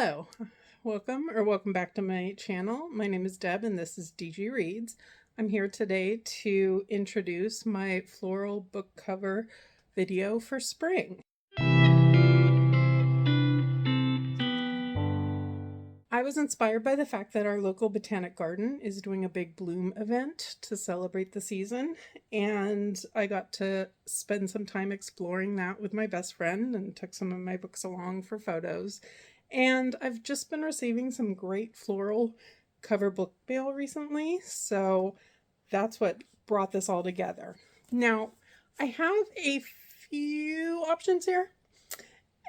Hello, welcome back to my channel. My name is Deb and this is DG Reads. I'm here today to introduce my floral book cover video for spring. I was inspired by the fact that our local botanic garden is doing a big bloom event to celebrate the season, and I got to spend some time exploring that with my best friend and took some of my books along for photos. And I've just been receiving some great floral cover book mail recently, so that's what brought this all together. Now, I have a few options here.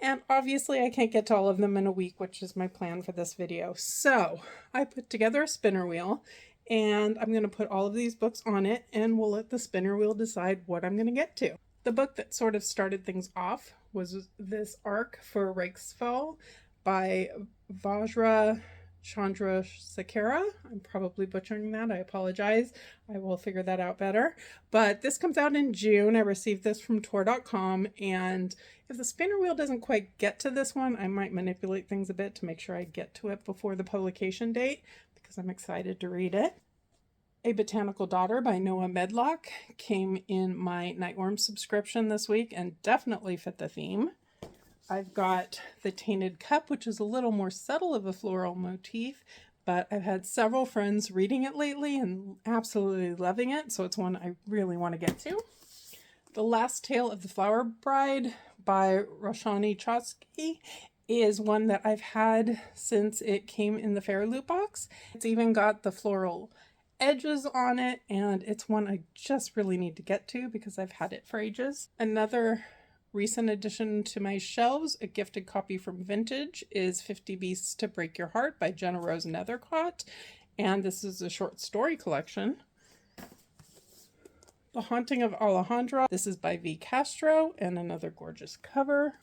And obviously I can't get to all of them in a week, which is my plan for this video. So I put together a spinner wheel and I'm going to put all of these books on it and we'll let the spinner wheel decide what I'm going to get to. The book that sort of started things off was this arc for Reichsfell by Vajra Chandrasekhara. I'm probably butchering that. I apologize. I will figure that out better. But this comes out in June. I received this from Tor.com, and if the spinner wheel doesn't quite get to this one, I might manipulate things a bit to make sure I get to it before the publication date because I'm excited to read it. A Botanical Daughter by Noah Medlock came in my Nightworm subscription this week and definitely fit the theme. I've got The Tainted Cup, which is a little more subtle of a floral motif, but I've had several friends reading it lately and absolutely loving it, so it's one I really want to get to. The Last Tale of the Flower Bride by Roshani Chosky is one that I've had since it came in the Fairy Loot box. It's even got the floral edges on it, and it's one I just really need to get to because I've had it for ages. Another recent addition to my shelves, a gifted copy from Vintage, is 50 Beasts to Break Your Heart by Jenna Rose Nethercott, and this is a short story collection. The Haunting of Alejandra, this is by V. Castro, and another gorgeous cover.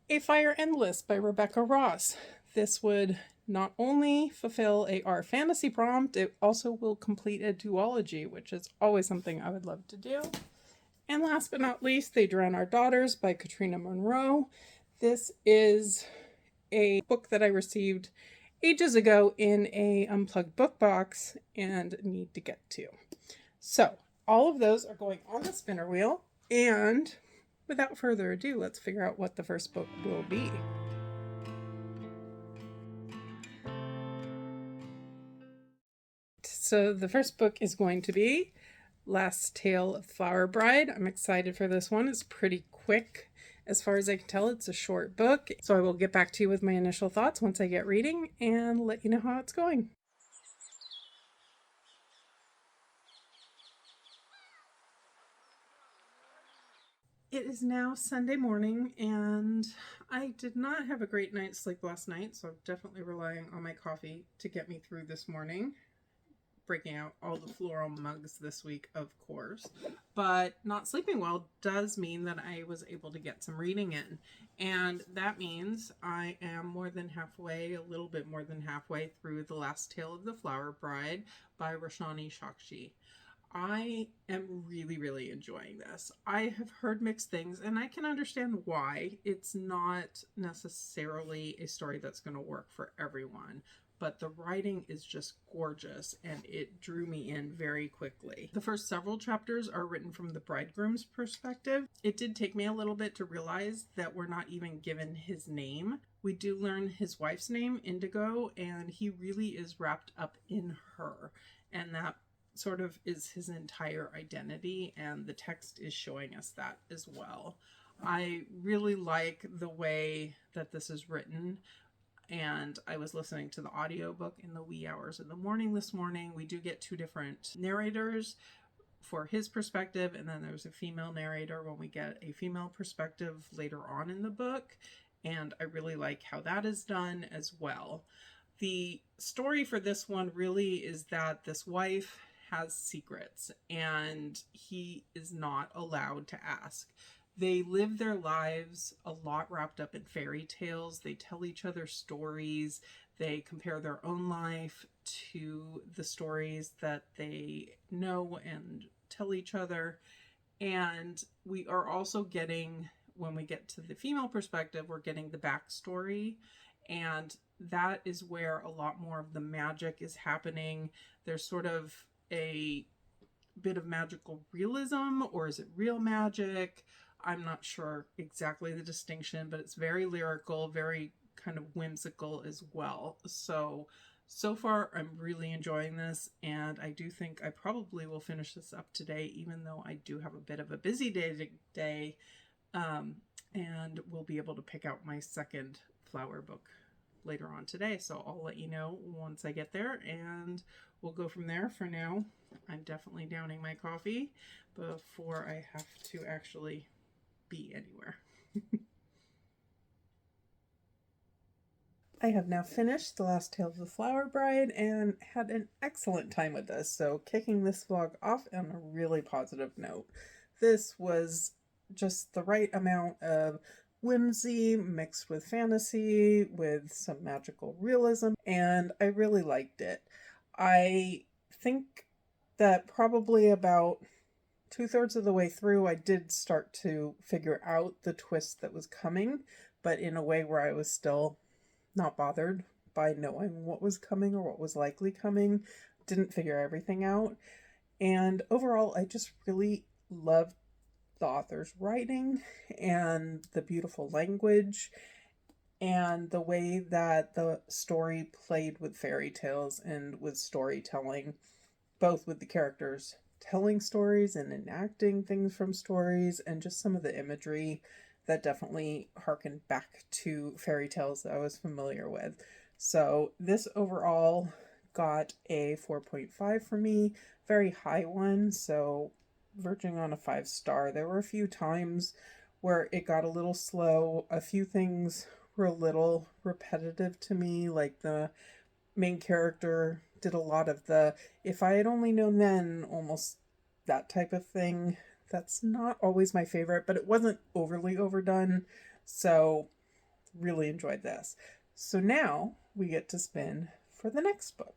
A Fire Endless by Rebecca Ross. This would not only fulfill a R fantasy prompt, it also will complete a duology, which is always something I would love to do. And last but not least, They Drown Our Daughters by Katrina Monroe. This is a book that I received ages ago in a unplugged book box and need to get to. So all of those are going on the spinner wheel, and without further ado, let's figure out what the first book will be. So the first book is going to be Last Tale of the Flower Bride. I'm excited for this one. It's pretty quick. As far as I can tell, it's a short book. So I will get back to you with my initial thoughts once I get reading and let you know how it's going. It is now Sunday morning and I did not have a great night's sleep last night, so I'm definitely relying on my coffee to get me through this morning. Breaking out all the floral mugs this week, of course, but not sleeping well does mean that I was able to get some reading in, and that means I am more than halfway, a little bit more than halfway through The Last Tale of the Flower Bride by Roshani Chokshi. I am really enjoying this. I have heard mixed things and I can understand why. It's not necessarily a story that's going to work for everyone, but the writing is just gorgeous and it drew me in very quickly. The first several chapters are written from the bridegroom's perspective. It did take me a little bit to realize that we're not even given his name. We do learn his wife's name, Indigo, and he really is wrapped up in her, and that sort of is his entire identity, and the text is showing us that as well. I really like the way that this is written, and I was listening to the audiobook in the wee hours of the morning this morning. We do get two different narrators for his perspective, and then there's a female narrator when we get a female perspective later on in the book, and I really like how that is done as well. The story for this one really is that this wife has secrets and he is not allowed to ask. They live their lives a lot wrapped up in fairy tales. They tell each other stories. They compare their own life to the stories that they know and tell each other. And we are also getting, when we get to the female perspective, we're getting the backstory. And that is where a lot more of the magic is happening. There's sort of a bit of magical realism, or is it real magic? I'm not sure exactly the distinction, but it's very lyrical, very kind of whimsical as well. So far, I'm really enjoying this, and I do think I probably will finish this up today, even though I do have a bit of a busy day today, and we'll be able to pick out my second flower book later on today. So I'll let you know once I get there, and we'll go from there. For now, I'm definitely downing my coffee before I have to actually be anywhere. I have now finished The Last Tale of the Flower Bride and had an excellent time with this. So, kicking this vlog off on a really positive note. This was just the right amount of whimsy mixed with fantasy, with some magical realism, and I really liked it. I think that probably about 2/3 of the way through, I did start to figure out the twist that was coming, but in a way where I was still not bothered by knowing what was coming or what was likely coming. Didn't figure everything out. And overall, I just really loved the author's writing and the beautiful language and the way that the story played with fairy tales and with storytelling, both with the characters telling stories and enacting things from stories, and just some of the imagery that definitely harkened back to fairy tales that I was familiar with. So this overall got a 4.5 for me, very high one, so verging on a 5-star. There were a few times where it got a little slow. A few things were a little repetitive to me, like the main character did a lot of the if I had only known then, almost that type of thing. That's not always my favorite, but it wasn't overly overdone, so really enjoyed this. So now we get to spin for the next book.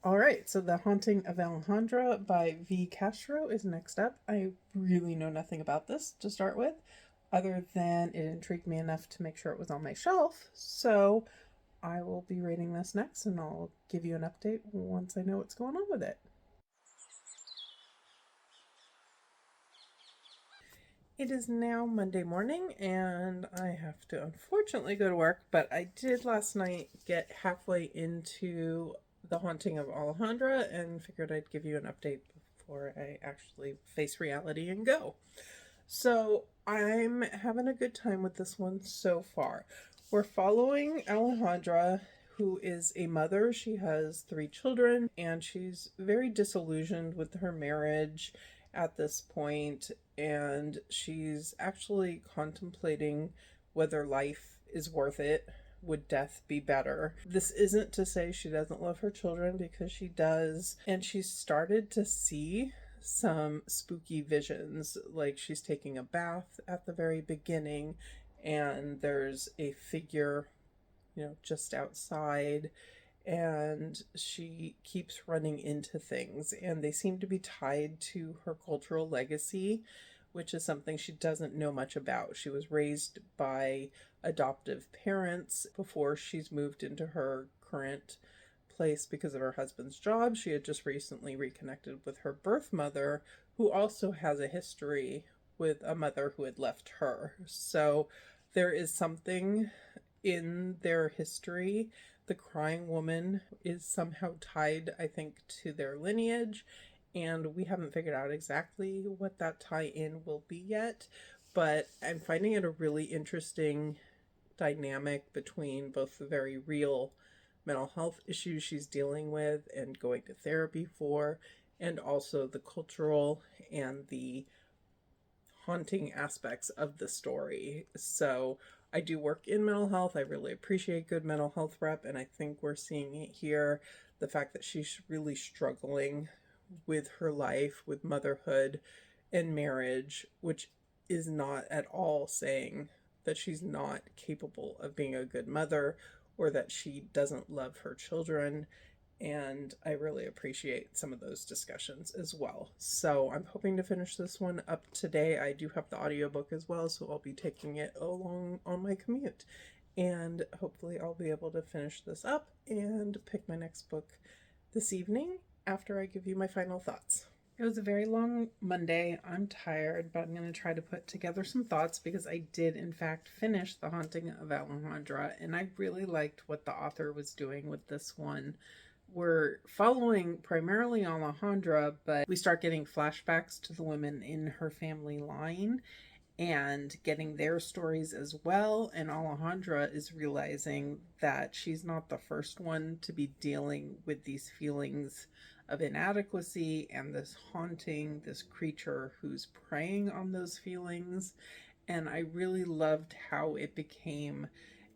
All right, so The Haunting of Alejandra by V. Castro is next up. I really know nothing about this to start with, other than it intrigued me enough to make sure it was on my shelf. So I will be reading this next, and I'll give you an update once I know what's going on with it. It is now Monday morning, and I have to unfortunately go to work, but I did last night get halfway into The Haunting of Alejandra and figured I'd give you an update before I actually face reality and go. So I'm having a good time with this one so far. We're following Alejandra, who is a mother. She has 3 children, and she's very disillusioned with her marriage at this point, and she's actually contemplating whether life is worth it. Would death be better? This isn't to say she doesn't love her children, because she does, and she's started to see some spooky visions. Like, she's taking a bath at the very beginning, and there's a figure, just outside, and she keeps running into things, and they seem to be tied to her cultural legacy, which is something she doesn't know much about. She was raised by adoptive parents before she's moved into her current place because of her husband's job. She had just recently reconnected with her birth mother, who also has a history with a mother who had left her. So there is something in their history. The crying woman is somehow tied, I think, to their lineage, and we haven't figured out exactly what that tie-in will be yet, but I'm finding it a really interesting dynamic between both the very real mental health issues she's dealing with and going to therapy for, and also the cultural and the haunting aspects of the story. So I do work in mental health. I really appreciate good mental health rep, and I think we're seeing it here. The fact that she's really struggling with her life, with motherhood and marriage, which is not at all saying that she's not capable of being a good mother or that she doesn't love her children. And I really appreciate some of those discussions as well. So I'm hoping to finish this one up today. I do have the audiobook as well, so I'll be taking it along on my commute. And hopefully I'll be able to finish this up and pick my next book this evening after I give you my final thoughts. It was a very long Monday. I'm tired, but I'm going to try to put together some thoughts because I did, in fact, finish The Haunting of Alejandra, and I really liked what the author was doing with this one. We're following primarily Alejandra, but we start getting flashbacks to the women in her family line and getting their stories as well. And Alejandra is realizing that she's not the first one to be dealing with these feelings of inadequacy and this haunting, this creature who's preying on those feelings. And I really loved how it became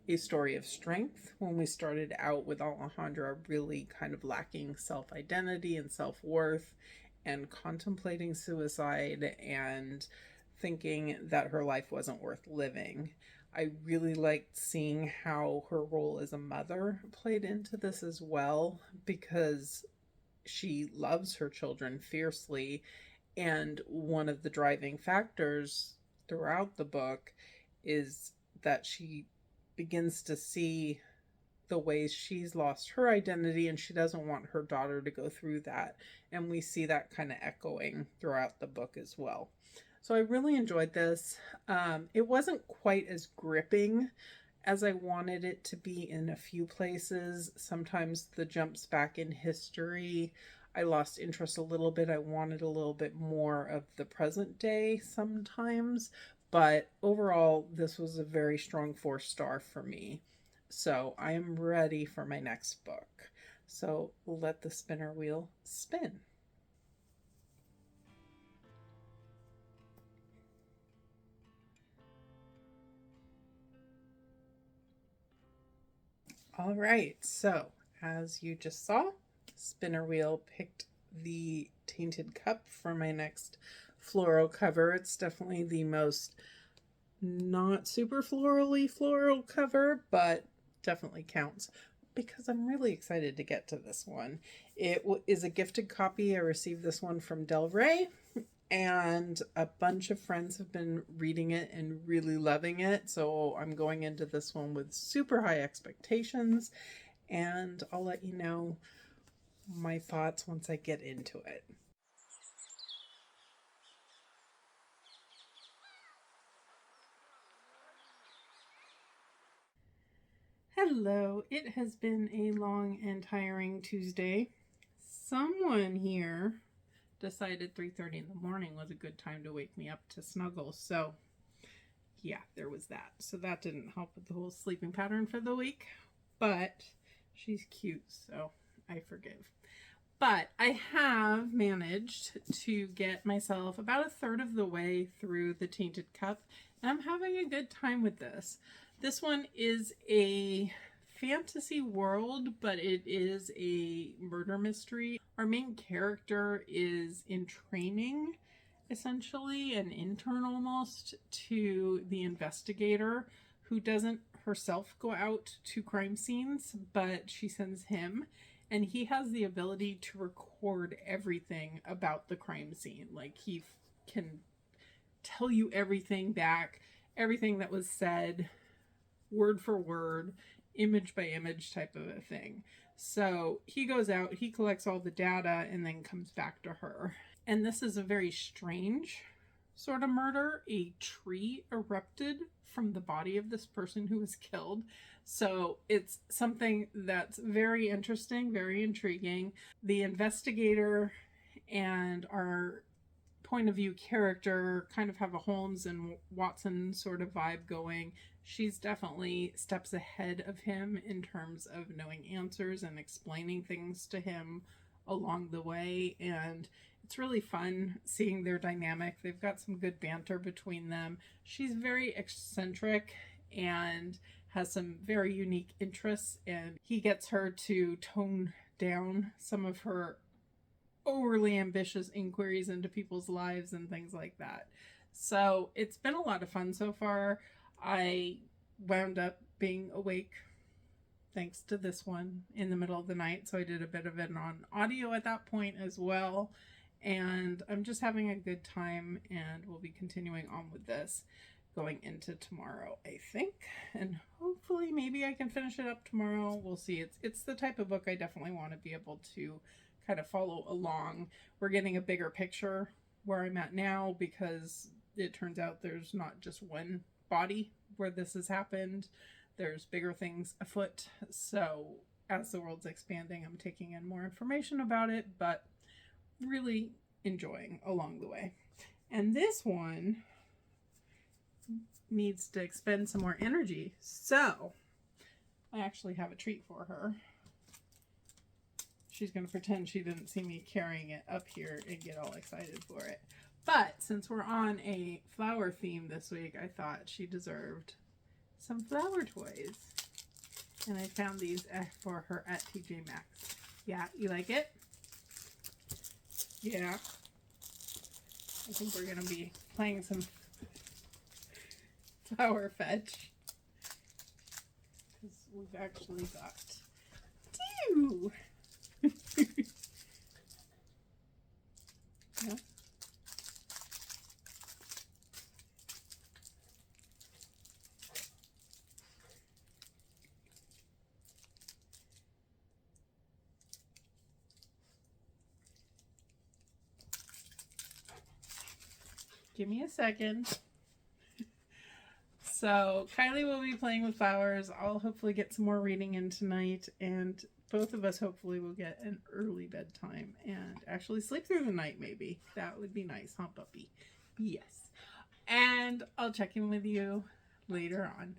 a story of strength when we started out with Alejandra really kind of lacking self identity and self worth and contemplating suicide and thinking that her life wasn't worth living. I really liked seeing how her role as a mother played into this as well, because she loves her children fiercely. And one of the driving factors throughout the book is that she begins to see the ways she's lost her identity and she doesn't want her daughter to go through that. And we see that kind of echoing throughout the book as well. So I really enjoyed this. It wasn't quite as gripping as I wanted it to be in a few places. Sometimes the jumps back in history, I lost interest a little bit. I wanted a little bit more of the present day sometimes. But overall, this was a very strong 4-star for me. So I am ready for my next book. So let the spinner wheel spin. All right, so as you just saw, spinner wheel picked the Tainted Cup for my next floral cover. It's definitely the most not super florally floral cover, but definitely counts because I'm really excited to get to this one. It is a gifted copy. I received this one from Del Rey, and a bunch of friends have been reading it and really loving it. So I'm going into this one with super high expectations, and I'll let you know my thoughts once I get into it. Hello, it has been a long and tiring Tuesday. Someone here decided 3:30 in the morning was a good time to wake me up to snuggle. So, yeah, there was that. So that didn't help with the whole sleeping pattern for the week, but she's cute, so I forgive. But I have managed to get myself about a third of the way through the Tainted Cup, and I'm having a good time with this. This one is a fantasy world, but it is a murder mystery. Our main character is in training, essentially, an intern almost, to the investigator who doesn't herself go out to crime scenes, but she sends him. And he has the ability to record everything about the crime scene. Like, he can tell you everything back, everything that was said, word for word, image by image type of a thing. So he goes out, he collects all the data, and then comes back to her. And this is a very strange sort of murder. A tree erupted from the body of this person who was killed. So it's something that's very interesting, very intriguing. The investigator and our point of view character kind of have a Holmes and Watson sort of vibe going. She's definitely steps ahead of him in terms of knowing answers and explaining things to him along the way. And it's really fun seeing their dynamic. They've got some good banter between them. She's very eccentric and has some very unique interests, and he gets her to tone down some of her overly ambitious inquiries into people's lives and things like that. So it's been a lot of fun so far. I wound up being awake thanks to this one in the middle of the night. So I did a bit of it on audio at that point as well. And I'm just having a good time, and we'll be continuing on with this going into tomorrow, I think. And hopefully maybe I can finish it up tomorrow. We'll see. It's the type of book I definitely want to be able to kind of follow along. We're getting a bigger picture where I'm at now, because it turns out there's not just one body where this has happened. There's bigger things afoot. So as the world's expanding, I'm taking in more information about it, but really enjoying along the way. And this one needs to expend some more energy. So I actually have a treat for her. She's going to pretend she didn't see me carrying it up here and get all excited for it. But since we're on a flower theme this week, I thought she deserved some flower toys. And I found these for her at TJ Maxx. Yeah, you like it? Yeah. I think we're going to be playing some flower fetch. Because we've actually got two. Yeah. Give me a second. So Kylie will be playing with flowers. I'll hopefully get some more reading in tonight, and both of us hopefully will get an early bedtime and actually sleep through the night maybe. That would be nice, huh, puppy? Yes. And I'll check in with you later on.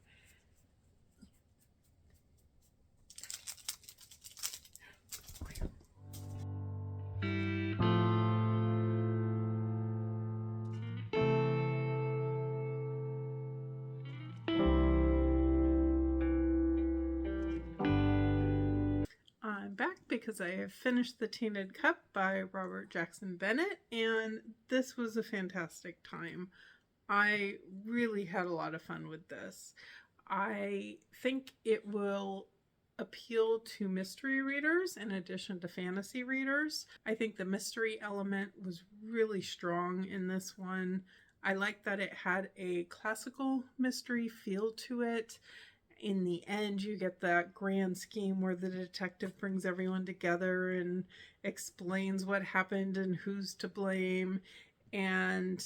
I'm back because I have finished The Tainted Cup by Robert Jackson Bennett, and this was a fantastic time. I really had a lot of fun with this. I think it will appeal to mystery readers in addition to fantasy readers. I think the mystery element was really strong in this one. I like that it had a classical mystery feel to it. In the end, you get that grand scheme where the detective brings everyone together and explains what happened and who's to blame. And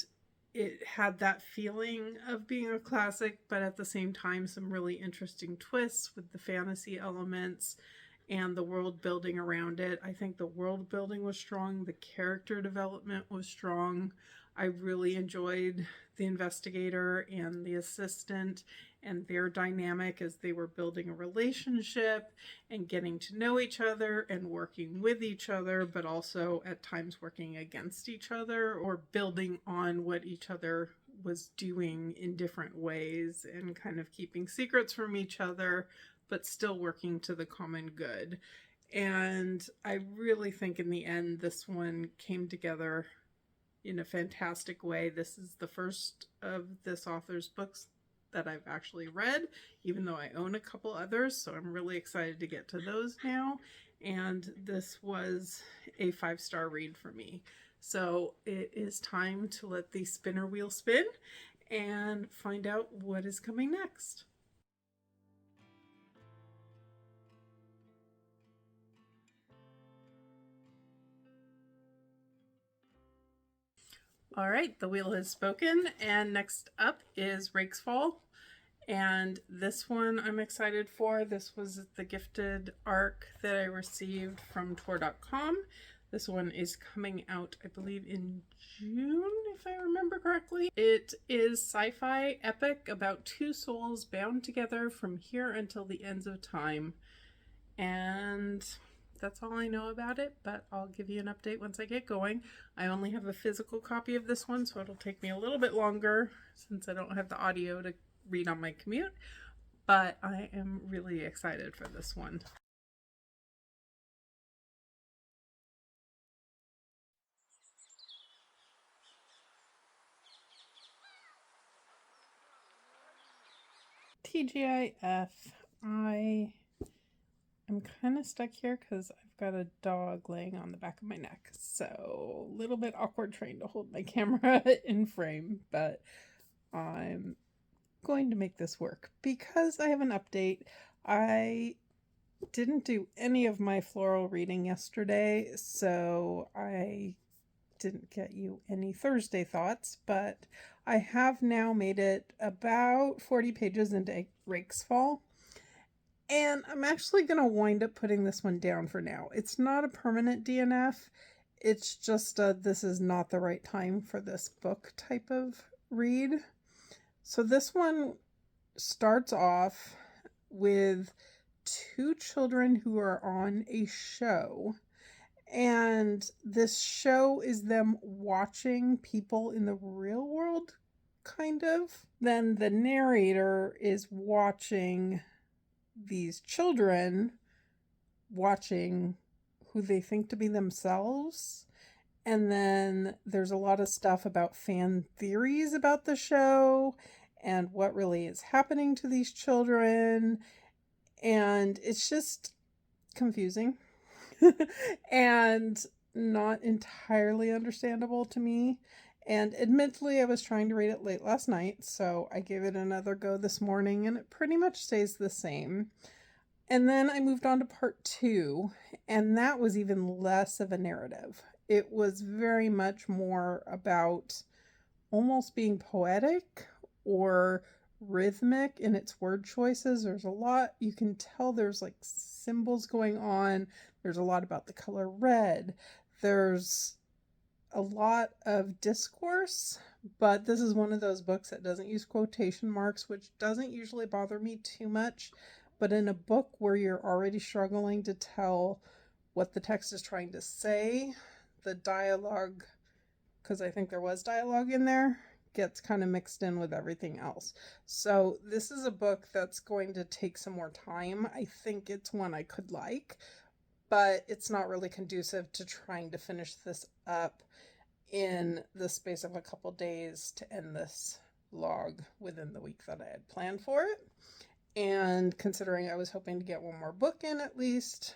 it had that feeling of being a classic, but at the same time, some really interesting twists with the fantasy elements and the world building around it. I think the world building was strong. The character development was strong. I really enjoyed the investigator and the assistant and their dynamic as they were building a relationship and getting to know each other and working with each other, but also at times working against each other or building on what each other was doing in different ways and kind of keeping secrets from each other, but still working to the common good. And I really think in the end, this one came together in a fantastic way. This is the first of this author's books that I've actually read, even though I own a couple others, so I'm really excited to get to those now. And this was a 5-star read for me. So it is time to let the spinner wheel spin and find out what is coming next. All right, the wheel has spoken, and next up is Rake's Fall. And this one I'm excited for. This was the gifted ARC that I received from Tor.com. This one is coming out, I believe, in June, if I remember correctly. It is sci-fi epic about two souls bound together from here until the ends of time. And that's all I know about it, but I'll give you an update once I get going. I only have a physical copy of this one, so it'll take me a little bit longer since I don't have the audio to read on my commute, but I am really excited for this one. TGIF, I I'm kind of stuck here because I've got a dog laying on the back of my neck. So a little bit awkward trying to hold my camera in frame, but I'm going to make this work because I have an update. I didn't do any of my floral reading yesterday, so I didn't get you any Thursday thoughts, but I have now made it about 40 pages into Rake's Fall. And I'm actually going to wind up putting this one down for now. It's not a permanent DNF. It's just this is not the right time for this book type of read. So this one starts off with two children who are on a show. And this show is them watching people in the real world, kind of. Then the narrator is watching these children watching who they think to be themselves. And then there's a lot of stuff about fan theories about the show and what really is happening to these children. And it's just confusing and not entirely understandable to me. And admittedly, I was trying to read it late last night, so I gave it another go this morning, and it pretty much stays the same. And then I moved on to part 2, and that was even less of a narrative. It was very much more about almost being poetic or rhythmic in its word choices. There's a lot, you can tell there's like symbols going on. There's a lot about the color red. There's a lot of discourse, but this is one of those books that doesn't use quotation marks, which doesn't usually bother me too much. But in a book where you're already struggling to tell what the text is trying to say, the dialogue, because I think there was dialogue in there, gets kind of mixed in with everything else. So this is a book that's going to take some more time. I think it's one I could like, but it's not really conducive to trying to finish this up in the space of a couple days to end this vlog within the week that I had planned for it. And considering I was hoping to get one more book in at least,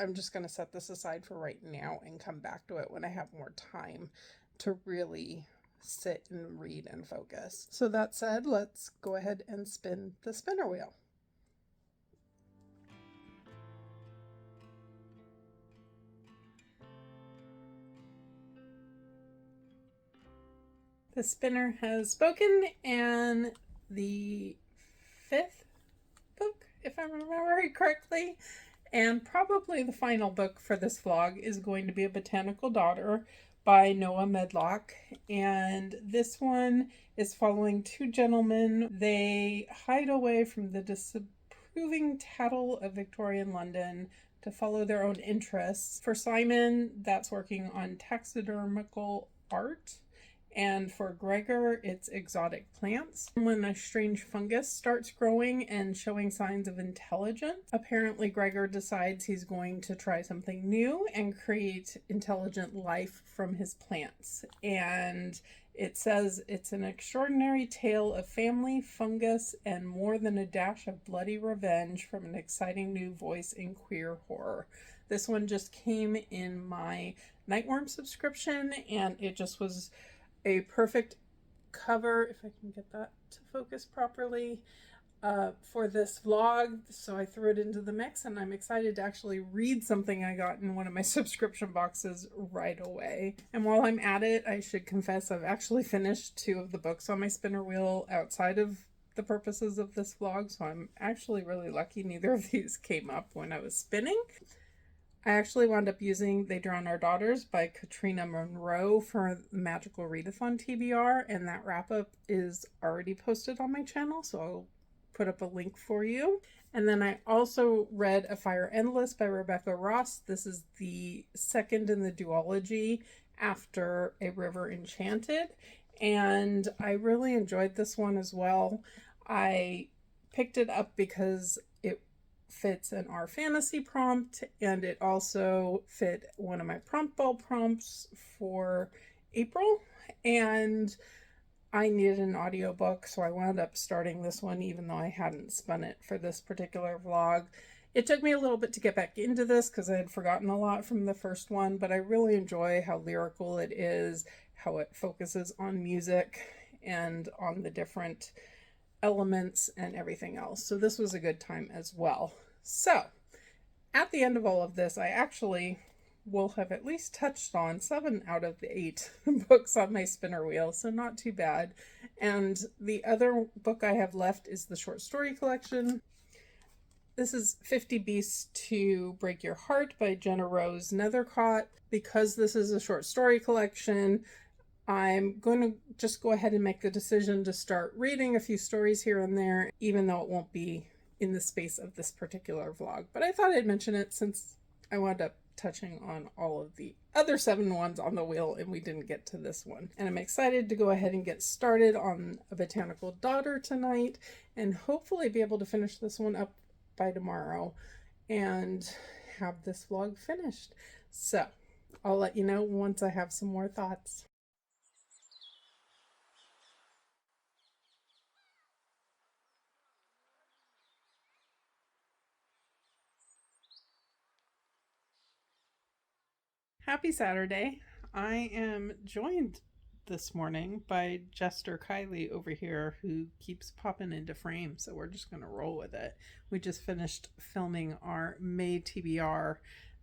I'm just going to set this aside for right now and come back to it when I have more time to really sit and read and focus. So that said, let's go ahead and spin the spinner wheel. The spinner has spoken, and the 5th book, if I remember correctly, and probably the final book for this vlog, is going to be A Botanical Daughter by Noah Medlock. And this one is following two gentlemen. They hide away from the disapproving tattle of Victorian London to follow their own interests. For Simon, that's working on taxidermical art. And for Gregor, it's exotic plants. When a strange fungus starts growing and showing signs of intelligence, apparently Gregor decides he's going to try something new and create intelligent life from his plants. And it says it's an extraordinary tale of family, fungus, and more than a dash of bloody revenge from an exciting new voice in queer horror. This one just came in my Nightworm subscription, and it just was a perfect cover, if I can get that to focus properly, for this vlog. So I threw it into the mix, and I'm excited to actually read something I got in one of my subscription boxes right away. And while I'm at it, I should confess I've actually finished 2 of the books on my spinner wheel outside of the purposes of this vlog, so I'm actually really lucky neither of these came up when I was spinning. I actually wound up using They Drown Our Daughters by Katrina Monroe for Magical Readathon TBR, and that wrap-up is already posted on my channel, so I'll put up a link for you. And then I also read A Fire Endless by Rebecca Ross. This is the second in the duology after A River Enchanted, and I really enjoyed this one as well. I picked it up because it fits an R fantasy prompt, and it also fit one of my prompt ball prompts for April, and I needed an audiobook, so I wound up starting this one even though I hadn't spun it for this particular vlog. It took me a little bit to get back into this because I had forgotten a lot from the first one, but I really enjoy how lyrical it is, how it focuses on music and on the different elements and everything else. So this was a good time as well. So at the end of all of this, I actually will have at least touched on 7 out of the 8 books on my spinner wheel, so not too bad. And the other book I have left is the short story collection. This is 50 Beasts to Break Your Heart by Jenna Rose Nethercott. Because this is a short story collection, I'm going to just go ahead and make the decision to start reading a few stories here and there, even though it won't be in the space of this particular vlog. But I thought I'd mention it since I wound up touching on all of the other 7 ones on the wheel and we didn't get to this one. And I'm excited to go ahead and get started on A Botanical Daughter tonight and hopefully be able to finish this one up by tomorrow and have this vlog finished. So I'll let you know once I have some more thoughts. Happy Saturday. I am joined this morning by Jester Kylie over here who keeps popping into frame, so we're just going to roll with it. We just finished filming our May TBR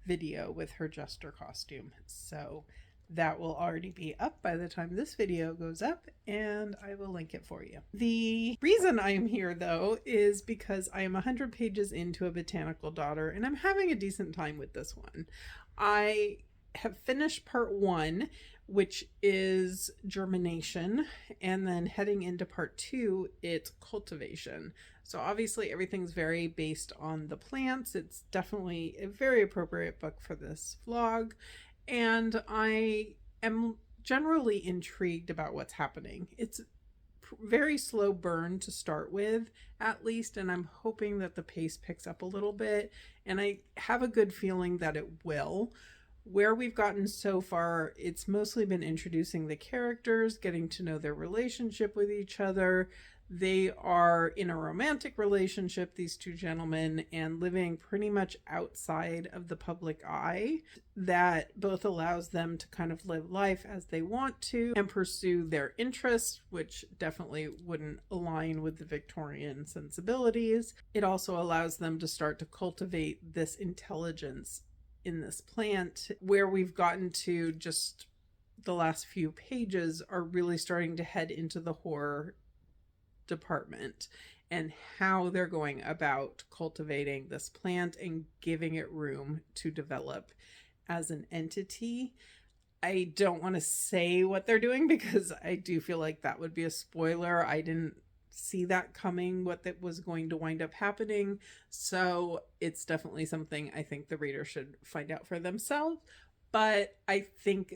video with her Jester costume, so that will already be up by the time this video goes up, and I will link it for you. The reason I am here, though, is because I am 100 pages into A Botanical Daughter, and I'm having a decent time with this one. I have finished part 1, which is germination, and then heading into part 2, it's cultivation. So obviously everything's very based on the plants. It's definitely a very appropriate book for this vlog, and I am generally intrigued about what's happening. It's very slow burn to start with, at least, and I'm hoping that the pace picks up a little bit, and I have a good feeling that it will. Where we've gotten so far, it's mostly been introducing the characters, getting to know their relationship with each other. They are in a romantic relationship, these 2 gentlemen, and living pretty much outside of the public eye. That both allows them to kind of live life as they want to and pursue their interests, which definitely wouldn't align with the Victorian sensibilities. It also allows them to start to cultivate this intelligence in this plant. Where we've gotten to just the last few pages are really starting to head into the horror department and how they're going about cultivating this plant and giving it room to develop as an entity. I don't want to say what they're doing because I do feel like that would be a spoiler. I didn't see that coming, what that was going to wind up happening. So it's definitely something I think the reader should find out for themselves. But I think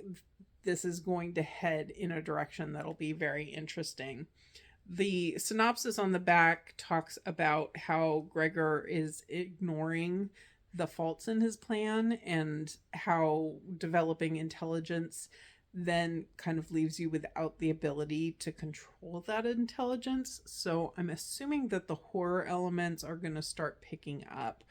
this is going to head in a direction that'll be very interesting. The synopsis on the back talks about how Gregor is ignoring the faults in his plan and how developing intelligence then kind of leaves you without the ability to control that intelligence. So I'm assuming that the horror elements are going to start picking up.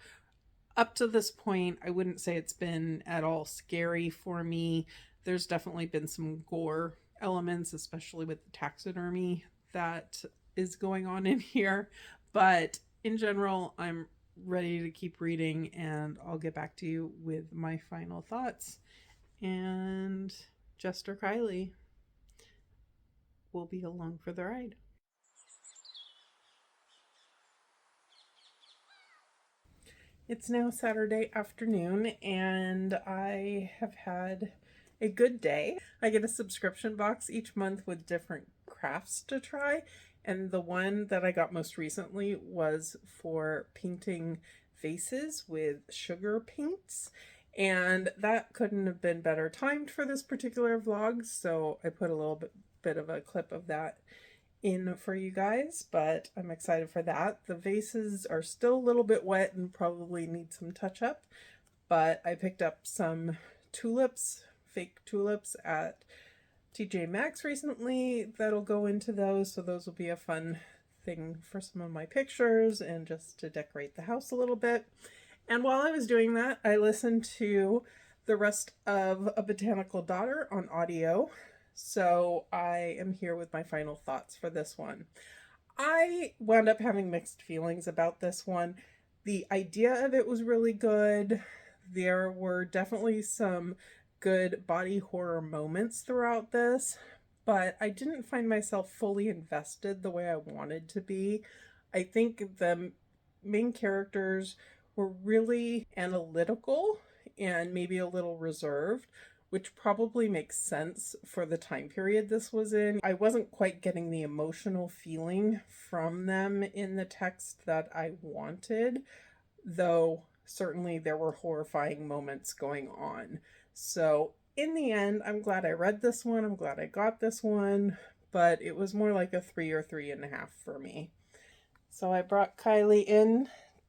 Up to this point, I wouldn't say it's been at all scary for me. There's definitely been some gore elements, especially with the taxidermy that is going on in here. But in general, I'm ready to keep reading, and I'll get back to you with my final thoughts. And Jester Kylie will be along for the ride. It's now Saturday afternoon, and I have had a good day. I get a subscription box each month with different crafts to try, and the one that I got most recently was for painting vases with sugar paints. And that couldn't have been better timed for this particular vlog, so I put a little bit of a clip of that in for you guys, but I'm excited for that. The vases are still a little bit wet and probably need some touch up, but I picked up some tulips, fake tulips at TJ Maxx recently that'll go into those, so those will be a fun thing for some of my pictures and just to decorate the house a little bit. And while I was doing that, I listened to the rest of A Botanical Daughter on audio. So I am here with my final thoughts for this one. I wound up having mixed feelings about this one. The idea of it was really good. There were definitely some good body horror moments throughout this, but I didn't find myself fully invested the way I wanted to be. I think the main characters were really analytical and maybe a little reserved, which probably makes sense for the time period this was in. I wasn't quite getting the emotional feeling from them in the text that I wanted, though certainly there were horrifying moments going on. So, in the end, I'm glad I read this one. I'm glad I got this one, but it was more like a 3 or 3.5 for me. So, I brought Kylie in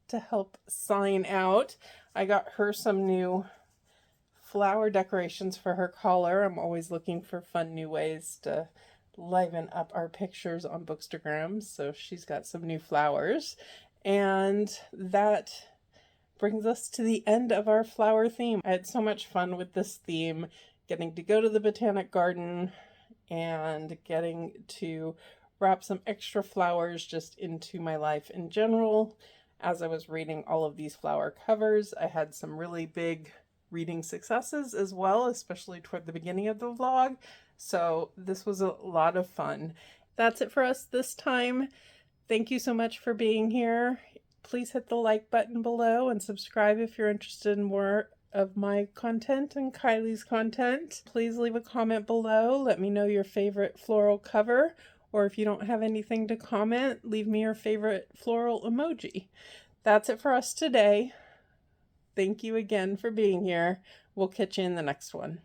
to help sign out. I got her some new flower decorations for her collar. I'm always looking for fun new ways to liven up our pictures on Bookstagram. So she's got some new flowers. And that brings us to the end of our flower theme. I had so much fun with this theme, getting to go to the Botanic Garden and getting to wrap some extra flowers just into my life in general. As I was reading all of these flower covers, I had some really big reading successes as well, especially toward the beginning of the vlog. So this was a lot of fun. That's it for us this time. Thank you so much for being here. Please hit the like button below and subscribe if you're interested in more of my content and Kylie's content. Please leave a comment below. Let me know your favorite floral cover, or if you don't have anything to comment, leave me your favorite floral emoji. That's it for us today. Thank you again for being here. We'll catch you in the next one.